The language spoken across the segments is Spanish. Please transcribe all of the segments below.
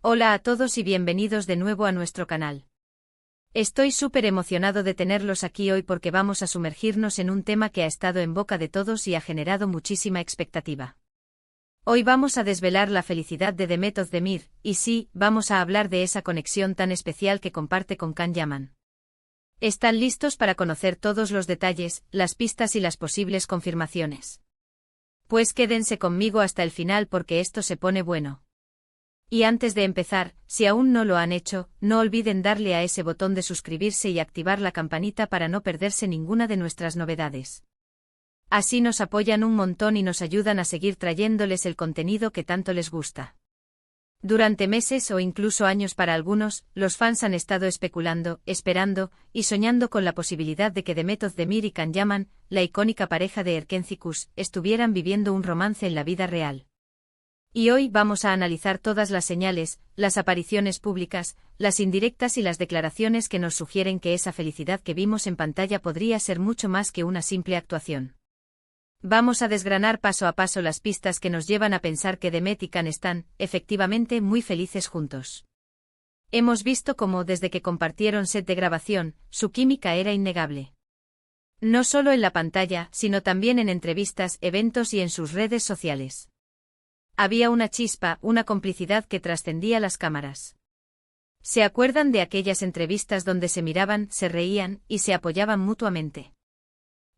Hola a todos y bienvenidos de nuevo a nuestro canal. Estoy súper emocionado de tenerlos aquí hoy porque vamos a sumergirnos en un tema que ha estado en boca de todos y ha generado muchísima expectativa. Hoy vamos a desvelar la felicidad de Demet Özdemir, y sí, vamos a hablar de esa conexión tan especial que comparte con Can Yaman. ¿Están listos para conocer todos los detalles, las pistas y las posibles confirmaciones? Pues quédense conmigo hasta el final porque esto se pone bueno. Y antes de empezar, si aún no lo han hecho, no olviden darle a ese botón de suscribirse y activar la campanita para no perderse ninguna de nuestras novedades. Así nos apoyan un montón y nos ayudan a seguir trayéndoles el contenido que tanto les gusta. Durante meses o incluso años para algunos, los fans han estado especulando, esperando y soñando con la posibilidad de que Demet Özdemir y Can Yaman, la icónica pareja de Erkenci, estuvieran viviendo un romance en la vida real. Y hoy vamos a analizar todas las señales, las apariciones públicas, las indirectas y las declaraciones que nos sugieren que esa felicidad que vimos en pantalla podría ser mucho más que una simple actuación. Vamos a desgranar paso a paso las pistas que nos llevan a pensar que Demet y Can están, efectivamente, muy felices juntos. Hemos visto cómo desde que compartieron set de grabación, su química era innegable. No solo en la pantalla, sino también en entrevistas, eventos y en sus redes sociales. Había una chispa, una complicidad que trascendía las cámaras. ¿Se acuerdan de aquellas entrevistas donde se miraban, se reían y se apoyaban mutuamente?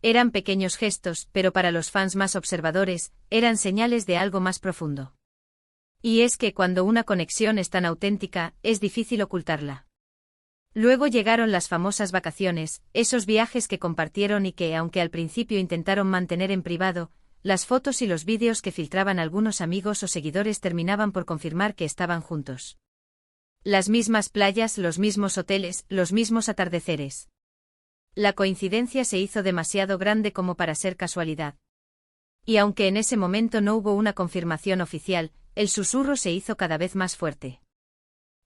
Eran pequeños gestos, pero para los fans más observadores, eran señales de algo más profundo. Y es que cuando una conexión es tan auténtica, es difícil ocultarla. Luego llegaron las famosas vacaciones, esos viajes que compartieron y que, aunque al principio intentaron mantener en privado, las fotos y los vídeos que filtraban algunos amigos o seguidores terminaban por confirmar que estaban juntos. Las mismas playas, los mismos hoteles, los mismos atardeceres. La coincidencia se hizo demasiado grande como para ser casualidad. Y aunque en ese momento no hubo una confirmación oficial, el susurro se hizo cada vez más fuerte.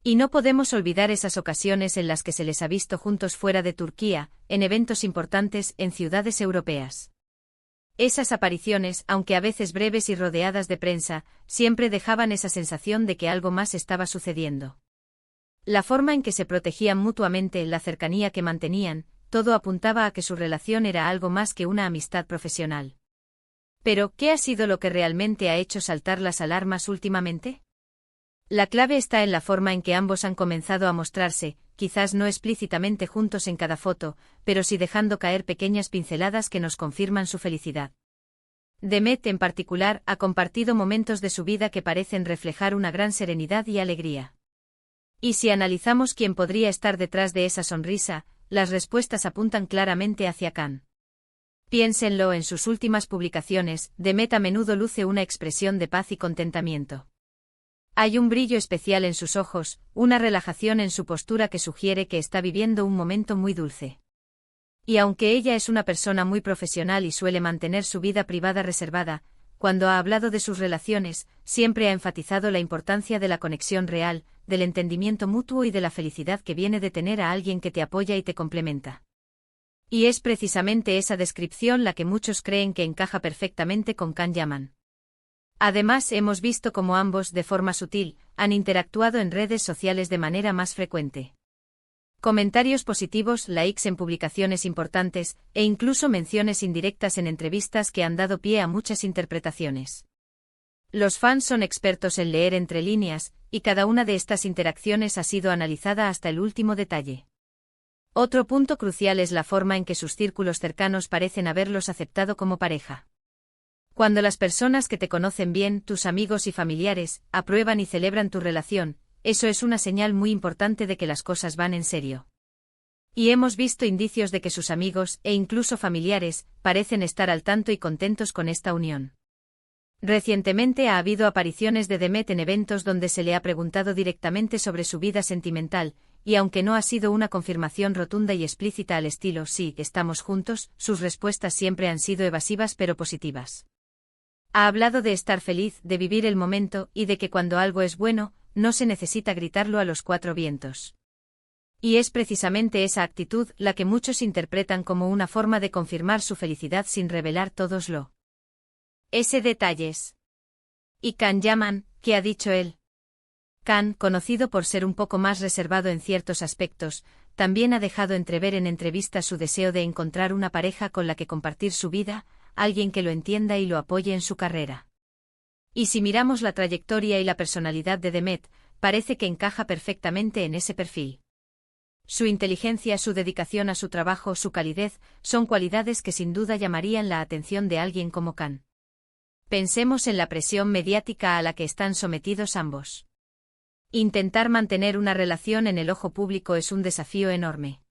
Y no podemos olvidar esas ocasiones en las que se les ha visto juntos fuera de Turquía, en eventos importantes, en ciudades europeas. Esas apariciones, aunque a veces breves y rodeadas de prensa, siempre dejaban esa sensación de que algo más estaba sucediendo. La forma en que se protegían mutuamente, la cercanía que mantenían, todo apuntaba a que su relación era algo más que una amistad profesional. Pero, ¿qué ha sido lo que realmente ha hecho saltar las alarmas últimamente? La clave está en la forma en que ambos han comenzado a mostrarse, quizás no explícitamente juntos en cada foto, pero sí dejando caer pequeñas pinceladas que nos confirman su felicidad. Demet, en particular, ha compartido momentos de su vida que parecen reflejar una gran serenidad y alegría. Y si analizamos quién podría estar detrás de esa sonrisa, las respuestas apuntan claramente hacia Can. Piénsenlo, en sus últimas publicaciones, Demet a menudo luce una expresión de paz y contentamiento. Hay un brillo especial en sus ojos, una relajación en su postura que sugiere que está viviendo un momento muy dulce. Y aunque ella es una persona muy profesional y suele mantener su vida privada reservada, cuando ha hablado de sus relaciones, siempre ha enfatizado la importancia de la conexión real, del entendimiento mutuo y de la felicidad que viene de tener a alguien que te apoya y te complementa. Y es precisamente esa descripción la que muchos creen que encaja perfectamente con Can Yaman. Además, hemos visto cómo ambos, de forma sutil, han interactuado en redes sociales de manera más frecuente. Comentarios positivos, likes en publicaciones importantes, e incluso menciones indirectas en entrevistas que han dado pie a muchas interpretaciones. Los fans son expertos en leer entre líneas, y cada una de estas interacciones ha sido analizada hasta el último detalle. Otro punto crucial es la forma en que sus círculos cercanos parecen haberlos aceptado como pareja. Cuando las personas que te conocen bien, tus amigos y familiares, aprueban y celebran tu relación, eso es una señal muy importante de que las cosas van en serio. Y hemos visto indicios de que sus amigos, e incluso familiares, parecen estar al tanto y contentos con esta unión. Recientemente ha habido apariciones de Demet en eventos donde se le ha preguntado directamente sobre su vida sentimental, y aunque no ha sido una confirmación rotunda y explícita al estilo "sí, estamos juntos", sus respuestas siempre han sido evasivas pero positivas. Ha hablado de estar feliz, de vivir el momento y de que cuando algo es bueno, no se necesita gritarlo a los cuatro vientos. Y es precisamente esa actitud la que muchos interpretan como una forma de confirmar su felicidad sin revelar todos los detalles. ¿Y Can Yaman, qué ha dicho él? Khan, conocido por ser un poco más reservado en ciertos aspectos, también ha dejado entrever en entrevistas su deseo de encontrar una pareja con la que compartir su vida, alguien que lo entienda y lo apoye en su carrera. Y si miramos la trayectoria y la personalidad de Demet, parece que encaja perfectamente en ese perfil. Su inteligencia, su dedicación a su trabajo, su calidez, son cualidades que sin duda llamarían la atención de alguien como Khan. Pensemos en la presión mediática a la que están sometidos ambos. Intentar mantener una relación en el ojo público es un desafío enorme.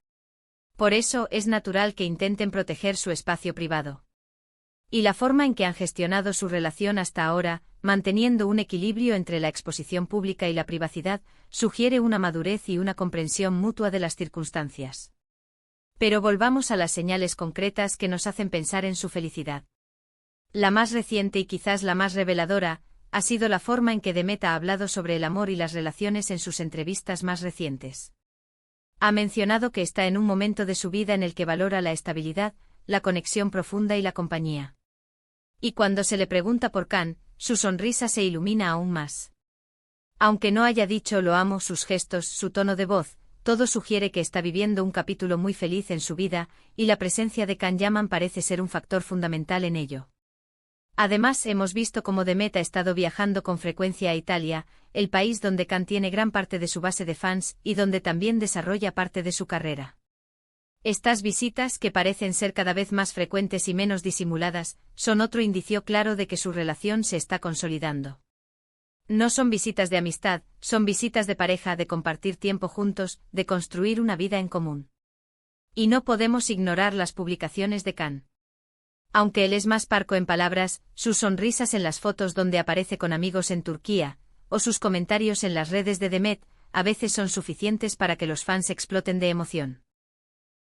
Por eso es natural que intenten proteger su espacio privado. Y la forma en que han gestionado su relación hasta ahora, manteniendo un equilibrio entre la exposición pública y la privacidad, sugiere una madurez y una comprensión mutua de las circunstancias. Pero volvamos a las señales concretas que nos hacen pensar en su felicidad. La más reciente y quizás la más reveladora, ha sido la forma en que Demet ha hablado sobre el amor y las relaciones en sus entrevistas más recientes. Ha mencionado que está en un momento de su vida en el que valora la estabilidad, la conexión profunda y la compañía. Y cuando se le pregunta por Khan, su sonrisa se ilumina aún más. Aunque no haya dicho lo amo, sus gestos, su tono de voz, todo sugiere que está viviendo un capítulo muy feliz en su vida, y la presencia de Khan Yaman parece ser un factor fundamental en ello. Además, hemos visto cómo Demet ha estado viajando con frecuencia a Italia, el país donde Khan tiene gran parte de su base de fans y donde también desarrolla parte de su carrera. Estas visitas, que parecen ser cada vez más frecuentes y menos disimuladas, son otro indicio claro de que su relación se está consolidando. No son visitas de amistad, son visitas de pareja, de compartir tiempo juntos, de construir una vida en común. Y no podemos ignorar las publicaciones de Khan. Aunque él es más parco en palabras, sus sonrisas en las fotos donde aparece con amigos en Turquía, o sus comentarios en las redes de Demet, a veces son suficientes para que los fans exploten de emoción.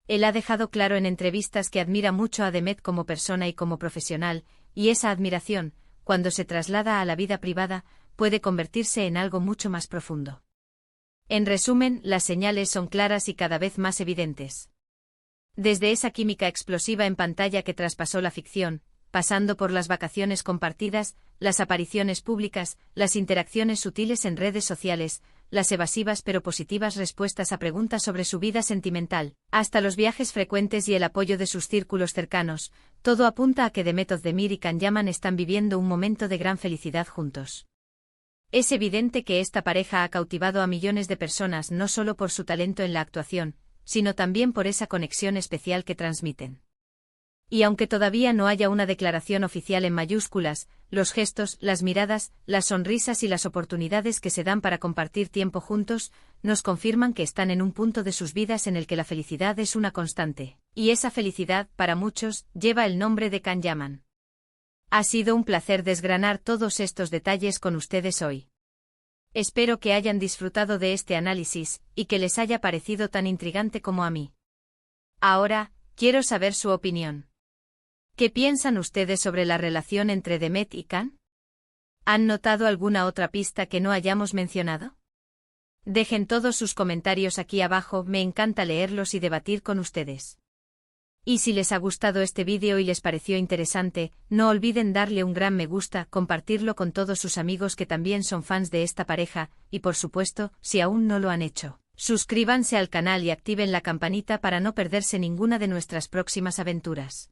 Él ha dejado claro en entrevistas que admira mucho a Demet como persona y como profesional, y esa admiración, cuando se traslada a la vida privada, puede convertirse en algo mucho más profundo. En resumen, las señales son claras y cada vez más evidentes. Desde esa química explosiva en pantalla que traspasó la ficción, pasando por las vacaciones compartidas, las apariciones públicas, las interacciones sutiles en redes sociales, las evasivas pero positivas respuestas a preguntas sobre su vida sentimental, hasta los viajes frecuentes y el apoyo de sus círculos cercanos, todo apunta a que Demet Özdemir y Khan Yaman están viviendo un momento de gran felicidad juntos. Es evidente que esta pareja ha cautivado a millones de personas no solo por su talento en la actuación, sino también por esa conexión especial que transmiten. Y aunque todavía no haya una declaración oficial en mayúsculas, los gestos, las miradas, las sonrisas y las oportunidades que se dan para compartir tiempo juntos, nos confirman que están en un punto de sus vidas en el que la felicidad es una constante, y esa felicidad, para muchos, lleva el nombre de Khan Yaman. Ha sido un placer desgranar todos estos detalles con ustedes hoy. Espero que hayan disfrutado de este análisis, y que les haya parecido tan intrigante como a mí. Ahora, quiero saber su opinión. ¿Qué piensan ustedes sobre la relación entre Demet y Khan? ¿Han notado alguna otra pista que no hayamos mencionado? Dejen todos sus comentarios aquí abajo, me encanta leerlos y debatir con ustedes. Y si les ha gustado este vídeo y les pareció interesante, no olviden darle un gran me gusta, compartirlo con todos sus amigos que también son fans de esta pareja, y por supuesto, si aún no lo han hecho, suscríbanse al canal y activen la campanita para no perderse ninguna de nuestras próximas aventuras.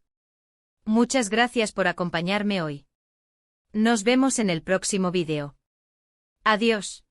Muchas gracias por acompañarme hoy. Nos vemos en el próximo vídeo. Adiós.